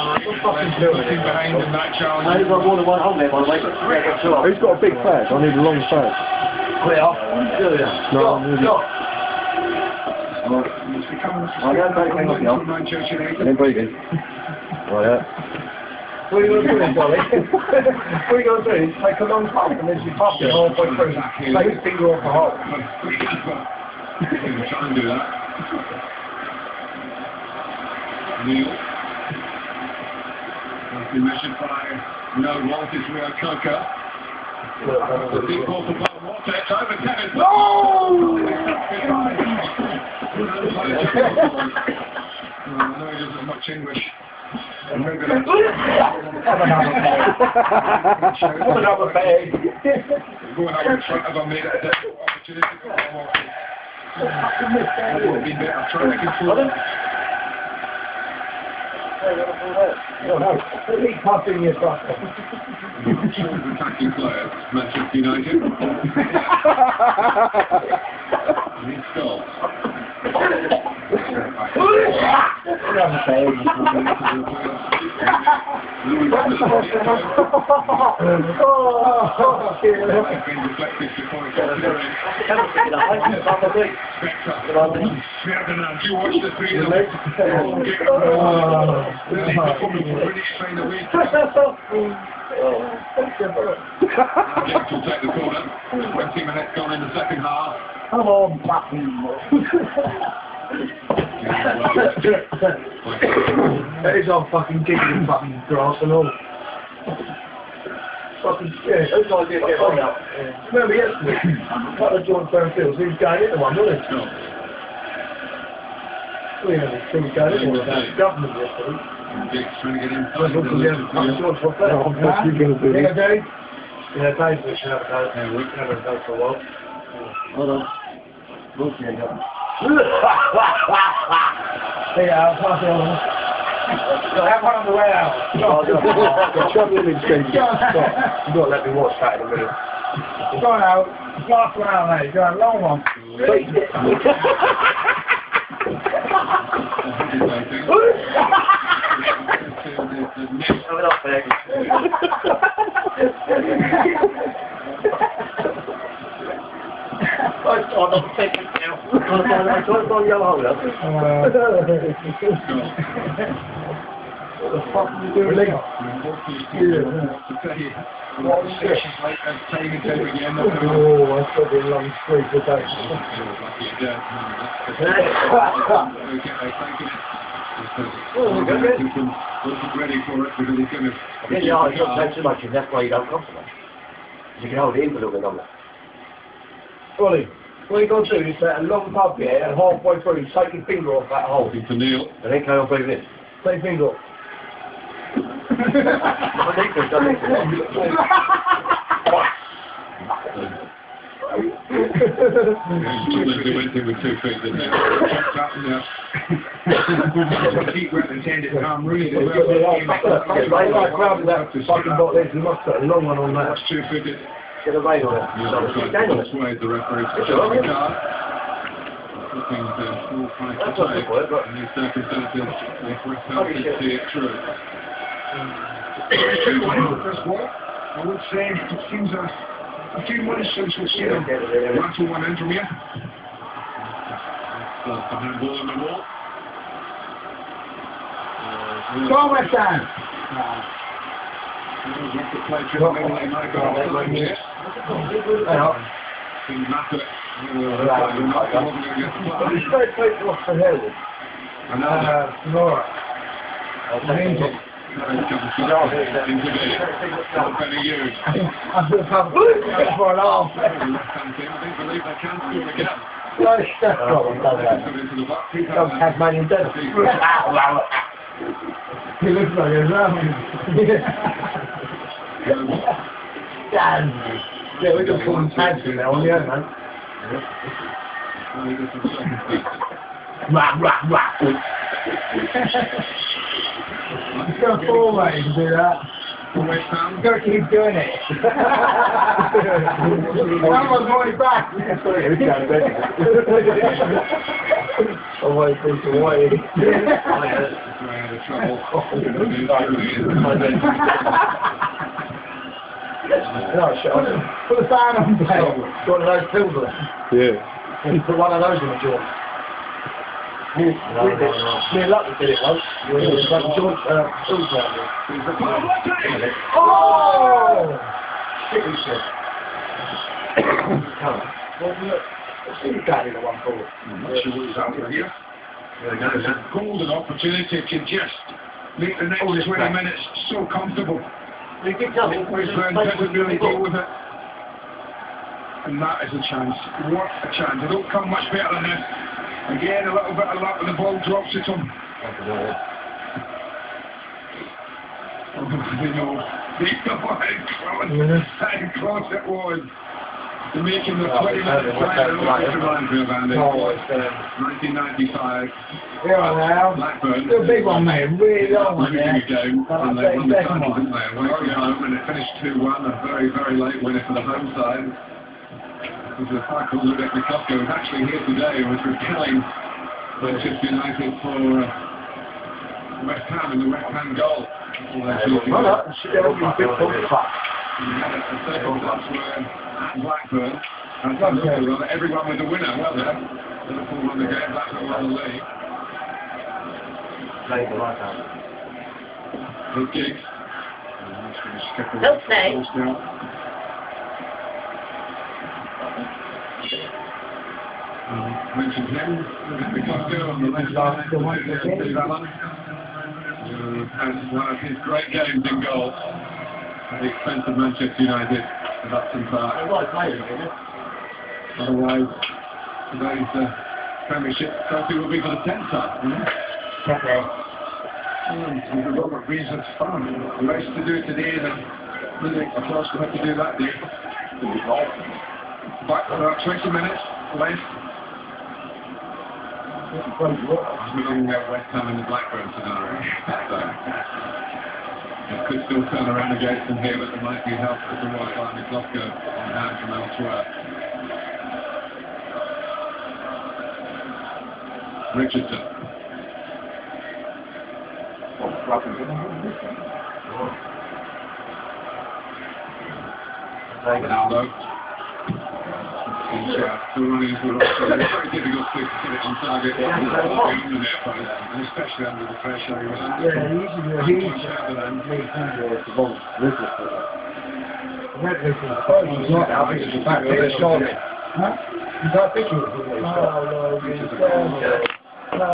Looking behind in that challenge. He's got more than one hole there, by the way. Who's got a big flag? I need a long flag. Put it off. No, I'm really... I don't take anything off the off. And then breathe in. Right, yeah. What are you going to do then, Dolly? What are you going to do is take a long puff and then you puff it all the way through. Take his finger off the hole. Try and do that. Neil. That's been measured by No Walters Rio Coca. The deep ball for Bob Walter. It's over Kevin. Oh! I know he doesn't have much English. Have another bag. Going out in front of him, made it a difficult opportunity for Bob Walter. That would be better. Trying to control it. No, keep puffing your butt. Attacking players, Manchester United. He's scored. Ferdinand, you watch the three of them. To take the corner. 20 minutes gone in the second half. Come on, puppy. That is all fucking giggling fucking grass and all. Fucking yeah, those guys didn't get on up. Remember yesterday, a couple of John Burnfields, he was going into one, wasn't he? We had a thing going into one about the government yesterday. Trying to get in. George, what's that? What's he going to do? Yeah, Dave? Yeah, Dave, we should have a go. Yeah, we can have a go for a while. Hold on. Bullshit, I got Yeah, I'll pass it on. You'll have one on the way out. The trouble is, James, stop. You've got to let me watch that in a minute. Go on out. Last one out, mate. Go on, long one. Have it up there. I'm not taking it now. I'm trying to find yellow hole up. What the fuck are you doing? What stations like that time and time again. Oh, I've got a long streak of that. Ready for it because he's going to. Yeah, it's not take too much, and that's why you don't cost so much. You can hold it in for a little bit longer. Ollie, what you got to do is take a long pub here and halfway through, take your finger off that hole. Looking for Neil. And then carry on breathing in. Take your finger off. I think so, don't They went in with 2 feet, didn't they? Keep right and hand it down really well. That fucking bot there, you must put a long one on that. That's 2 feet. get a rain on it. That's why the referee took the card. Looking to full fight to take. In these circumstances, they West Ham can see it through. First ball, I would say it seems a few months since we've seen him rattle one in from here. That's the handball on the wall. Go on, West Ham! Play through the middle, they might go off the here. Matter. He's very close to off the hill. Laura. Amazing. I feel comfortable for a laugh. No, that's not done that. He's some Tasmanian devil. He looks like a ram. Damn. Yeah, we can call him Tadsy now on the own, man. Rah, rah, rah. He's got a full way to do that. You've got to keep doing it. Someone's already back. Always been away. No, shit. Put the fan on, Dale. Got one of those pills on. Yeah. Put one of those in the joint. Me and Lucky did it once. It was like a joint pills around there. Oh! Shitty shit. Come on. Well, look. Let's see you got in the one ball. I'm not sure what he's after here. There's a golden opportunity to just make the next 20 minutes so comfortable. Blackburn doesn't really deal with it. And that is a chance. What a chance. They don't come much better than this. Again, a little bit of luck and the ball drops at him. Oh, they know. They know how close it was. They're making the 20 minutes final Andy. 1995. Yeah, Blackburn. the big one, mate. Really long one, yeah. And they won the title, didn't they? Away from home, and it finished 2-1. A very, very late winner for the home side. It was a fact called Ludek Mikowski was actually here today, was retelling Manchester United for West Ham in the West Ham goal. Blackburn, and everyone was a winner, well there. Liverpool won the game, Blackburn won the league. Good gigs. Don't say. Mentioned him, Mikowski on the left line, Steve Allen, and one of his great games in goal at the expense of Manchester United at Upton Park. Otherwise, today's Premiership trophy will be for the 10th time. With Robert Rees at fun. The race to do it today, then Ludek Mikowski will have to do that day. Back for about 20 minutes left. Between West Ham and the Blackburn scenario. So, it could still turn around against them here, but there might be help at the right line with Glasgow on hand from elsewhere. Richardson. Ronaldo. Still running into a lot of trouble. It's very difficult to get it on target, and especially under the pressure. He's not thinking.